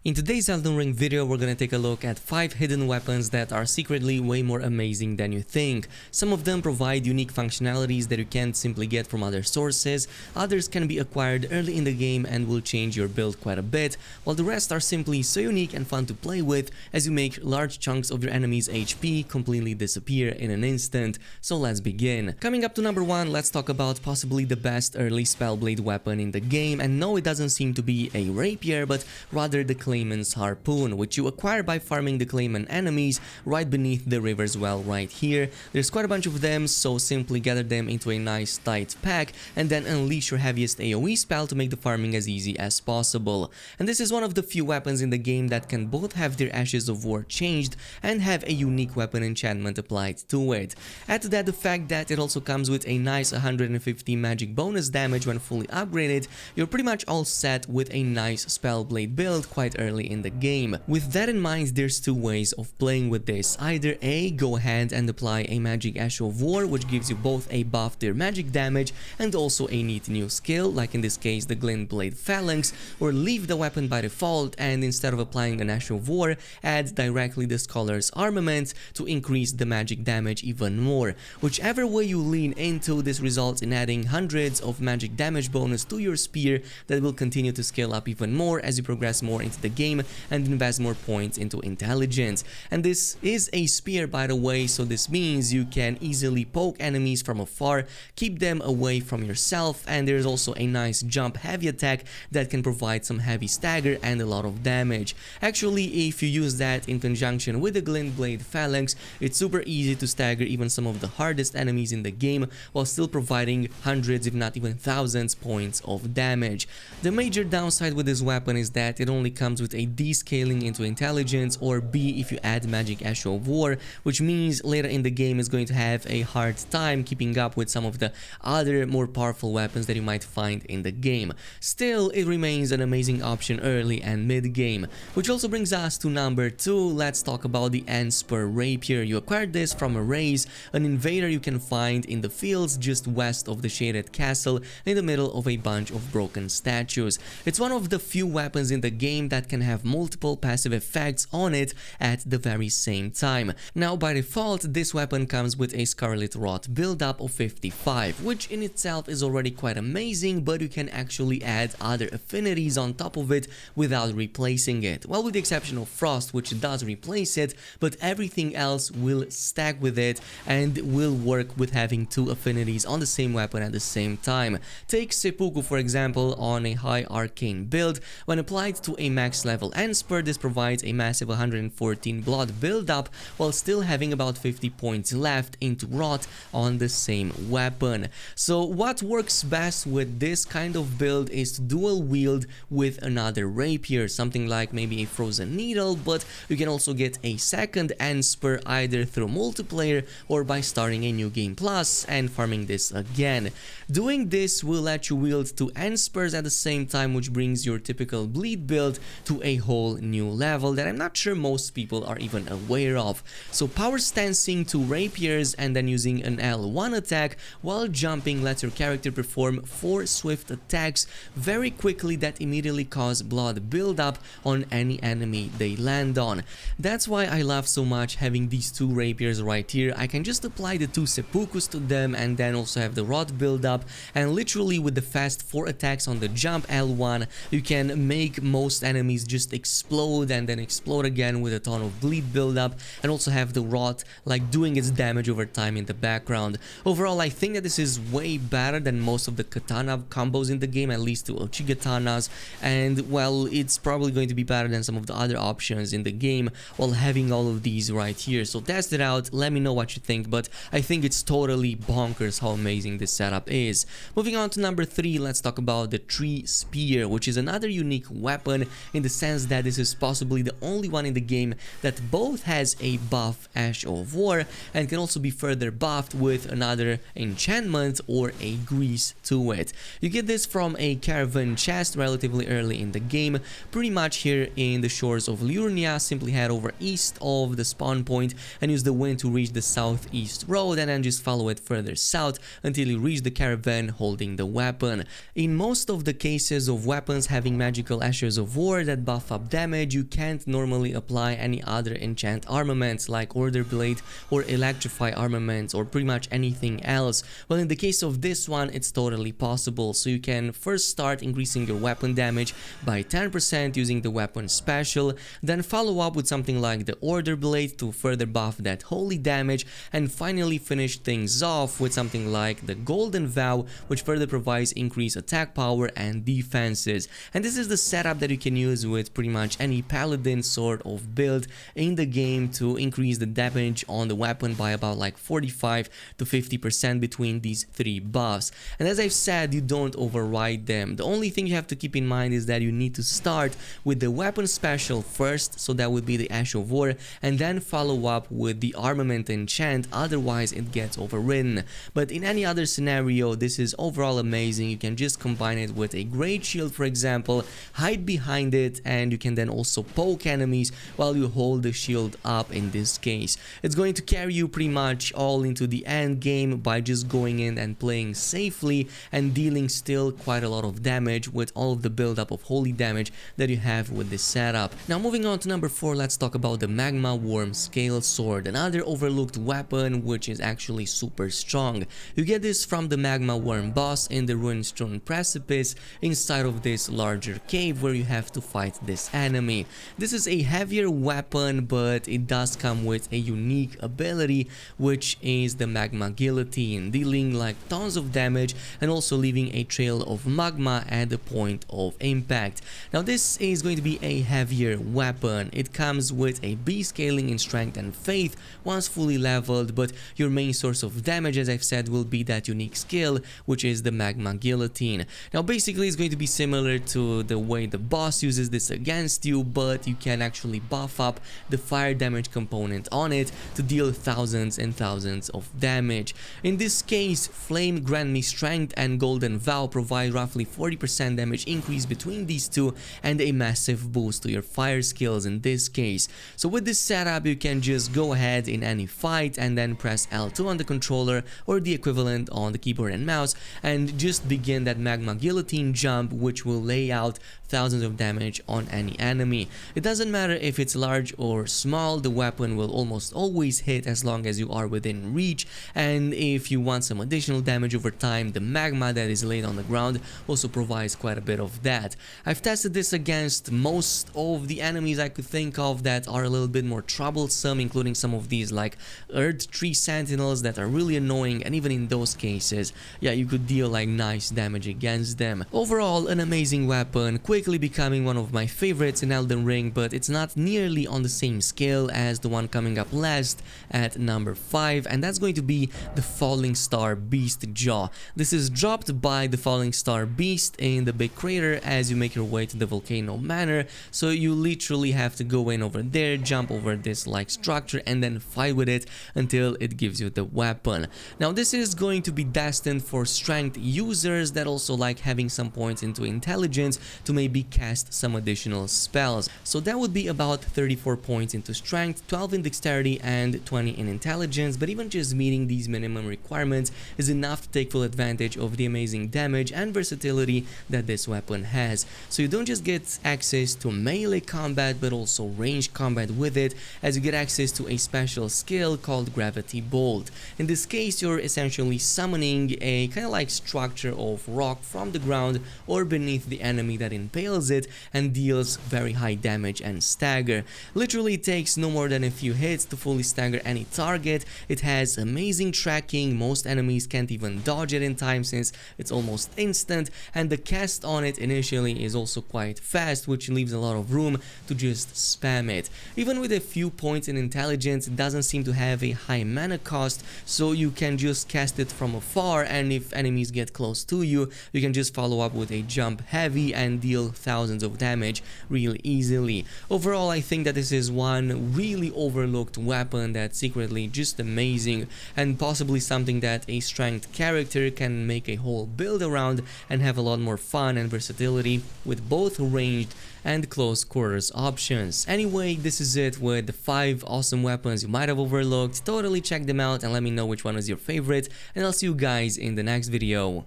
In today's Elden Ring video, we're gonna take a look at 5 hidden weapons that are secretly way more amazing than you think. Some of them provide unique functionalities that you can't simply get from other sources, others can be acquired early in the game and will change your build quite a bit, while the rest are simply so unique and fun to play with as you make large chunks of your enemy's HP completely disappear in an instant. So let's begin. Coming up to number 1, let's talk about possibly the best early Spellblade weapon in the game, and no, it doesn't seem to be a Rapier, but rather the Clayman's Harpoon, which you acquire by farming the Clayman enemies right beneath the river's well right here. There's quite a bunch of them, so simply gather them into a nice tight pack and then unleash your heaviest AoE spell to make the farming as easy as possible. And this is one of the few weapons in the game that can both have their Ashes of War changed and have a unique weapon enchantment applied to it. Add to that the fact that it also comes with a nice 150 magic bonus damage when fully upgraded, you're pretty much all set with a nice Spellblade build quite early in the game. With that in mind, there's two ways of playing with this. Either A, go ahead and apply a magic Ash of War, which gives you both a buff to your magic damage and also a neat new skill, like in this case the Glintblade Phalanx, or leave the weapon by default and instead of applying an Ash of War, add directly the Scholar's Armament to increase the magic damage even more. Whichever way you lean into, this results in adding hundreds of magic damage bonus to your spear that will continue to scale up even more as you progress more into the game and invest more points into intelligence. And this is a spear, by the way, so this means you can easily poke enemies from afar, keep them away from yourself, and there's also a nice jump heavy attack that can provide some heavy stagger and a lot of damage. Actually, if you use that in conjunction with the Glintblade Phalanx, it's super easy to stagger even some of the hardest enemies in the game while still providing hundreds if not even thousands points of damage. The major downside with this weapon is that it only comes with a descaling into intelligence, or B if you add magic Ash of War, which means later in the game is going to have a hard time keeping up with some of the other more powerful weapons that you might find in the game. Still, it remains an amazing option early and mid game. Which also brings us to number 2, let's talk about the Antspur Rapier. You acquired this from a Raze, an invader you can find in the fields just west of the shaded castle in the middle of a bunch of broken statues. It's one of the few weapons in the game that can have multiple passive effects on it at the very same time. Now by default, this weapon comes with a Scarlet Rot build-up of 55, which in itself is already quite amazing, but you can actually add other affinities on top of it without replacing it. Well, with the exception of Frost, which does replace it, but everything else will stack with it and will work with having two affinities on the same weapon at the same time. Take Seppuku for example on a high arcane build. When applied to a max level Antspur, this provides a massive 114 blood build-up while still having about 50 points left into Rot on the same weapon. So what works best with this kind of build is to dual wield with another Rapier, something like maybe a Frozen Needle, but you can also get a second Antspur either through multiplayer or by starting a new game plus and farming this again. Doing this will let you wield two Antspurs at the same time, which brings your typical bleed build to a whole new level that I'm not sure most people are even aware of. So power stancing two Rapiers and then using an L1 attack while jumping lets your character perform 4 swift attacks very quickly that immediately cause blood buildup on any enemy they land on. That's why I love so much having these two Rapiers right here. I can just apply the two Seppukus to them and then also have the Rot buildup, and literally with the fast 4 attacks on the jump L1 you can make most enemies just explode and then explode again with a ton of bleed buildup, and also have the Rot like doing its damage over time in the background. Overall, I think that this is way better than most of the katana combos in the game, at least to Ochigatanas, and well, it's probably going to be better than some of the other options in the game while having all of these right here. So test it out, let me know what you think, but I think it's totally bonkers how amazing this setup is. Moving on to number 3, let's talk about the Treespear, which is another unique weapon in the sense that this is possibly the only one in the game that both has a buff Ash of War and can also be further buffed with another enchantment or a grease to it. You get this from a caravan chest relatively early in the game, pretty much here in the shores of Liurnia. Simply head over east of the spawn point and use the wind to reach the southeast road, and then just follow it further south until you reach the caravan holding the weapon. In most of the cases of weapons having magical Ashes of War that that buff up damage, you can't normally apply any other enchant armaments like Order Blade or Electrify armaments or pretty much anything else. Well, in the case of this one, it's totally possible. So you can first start increasing your weapon damage by 10% using the weapon special, then follow up with something like the Order Blade to further buff that holy damage, and finally finish things off with something like the Golden Vow, which further provides increased attack power and defenses. And this is the setup that you can use with pretty much any paladin sort of build in the game to increase the damage on the weapon by about like 45 to 50% between these three buffs. And as I've said, you don't override them. The only thing you have to keep in mind is that you need to start with the weapon special first, so that would be the Ash of War, and then follow up with the armament enchant, otherwise it gets overridden. But in any other scenario, this is overall amazing. You can just combine it with a great shield, for example, hide behind it, and you can then also poke enemies while you hold the shield up. In this case, it's going to carry you pretty much all into the end game by just going in and playing safely and dealing still quite a lot of damage with all of the build-up of holy damage that you have with this setup. Now moving on to number 4, let's talk about the Magma Wyrm Scalesword, another overlooked weapon which is actually super strong. You get this from the Magma Wyrm boss in the Ruined-strewn precipice inside of this larger cave where you have to fight this enemy. This is a heavier weapon, but it does come with a unique ability, which is the Magma Guillotine, dealing like tons of damage and also leaving a trail of magma at the point of impact. Now this is going to be a heavier weapon. It comes with a B scaling in strength and faith once fully leveled, but your main source of damage, as I've said, will be that unique skill, which is the Magma Guillotine. Now basically it's going to be similar to the way the boss uses this against you, but you can actually buff up the fire damage component on it to deal thousands and thousands of damage. In this case, Flame, Grant Me Strength and Golden Vow provide roughly 40% damage increase between these two and a massive boost to your fire skills in this case. So with this setup, you can just go ahead in any fight and then press L2 on the controller or the equivalent on the keyboard and mouse and just begin that Magma Guillotine jump, which will lay out thousands of damage on any enemy. It doesn't matter if it's large or small, the weapon will almost always hit as long as you are within reach, and if you want some additional damage over time, the magma that is laid on the ground also provides quite a bit of that. I've tested this against most of the enemies I could think of that are a little bit more troublesome, including some of these like Earth Tree Sentinels that are really annoying, and even in those cases, yeah, you could deal like nice damage against them. Overall, an amazing weapon, quickly becoming one of my favorites in Elden Ring, but it's not nearly on the same scale as the one coming up last at number 5, and that's going to be the Fallingstar Beast Jaw. This is dropped by the Fallingstar Beast in the big crater as you make your way to the Volcano Manor, so you literally have to go in over there, jump over this like structure and then fight with it until it gives you the weapon. Now this is going to be destined for strength users that also like having some points into intelligence to maybe cast some additional spells. So that would be about 34 points into strength, 12 in dexterity and 20 in intelligence, but even just meeting these minimum requirements is enough to take full advantage of the amazing damage and versatility that this weapon has. So you don't just get access to melee combat but also ranged combat with it, as you get access to a special skill called Gravity Bolt. In this case, you're essentially summoning a kind of like structure of rock from the ground or beneath the enemy that impales it and deals very high damage and stagger. Literally it takes no more than a few hits to fully stagger any target. It has amazing tracking, most enemies can't even dodge it in time since it's almost instant, and the cast on it initially is also quite fast, which leaves a lot of room to just spam it. Even with a few points in intelligence, it doesn't seem to have a high mana cost, so you can just cast it from afar, and if enemies get close to you, you can just follow up with a jump heavy and deal thousands of damage real easily. Overall, I think that this is one really overlooked weapon that's secretly just amazing, and possibly something that a strength character can make a whole build around and have a lot more fun and versatility with both ranged and close quarters options. Anyway, this is it with the 5 awesome weapons you might have overlooked. Totally check them out and let me know which one was your favorite, and I'll see you guys in the next video.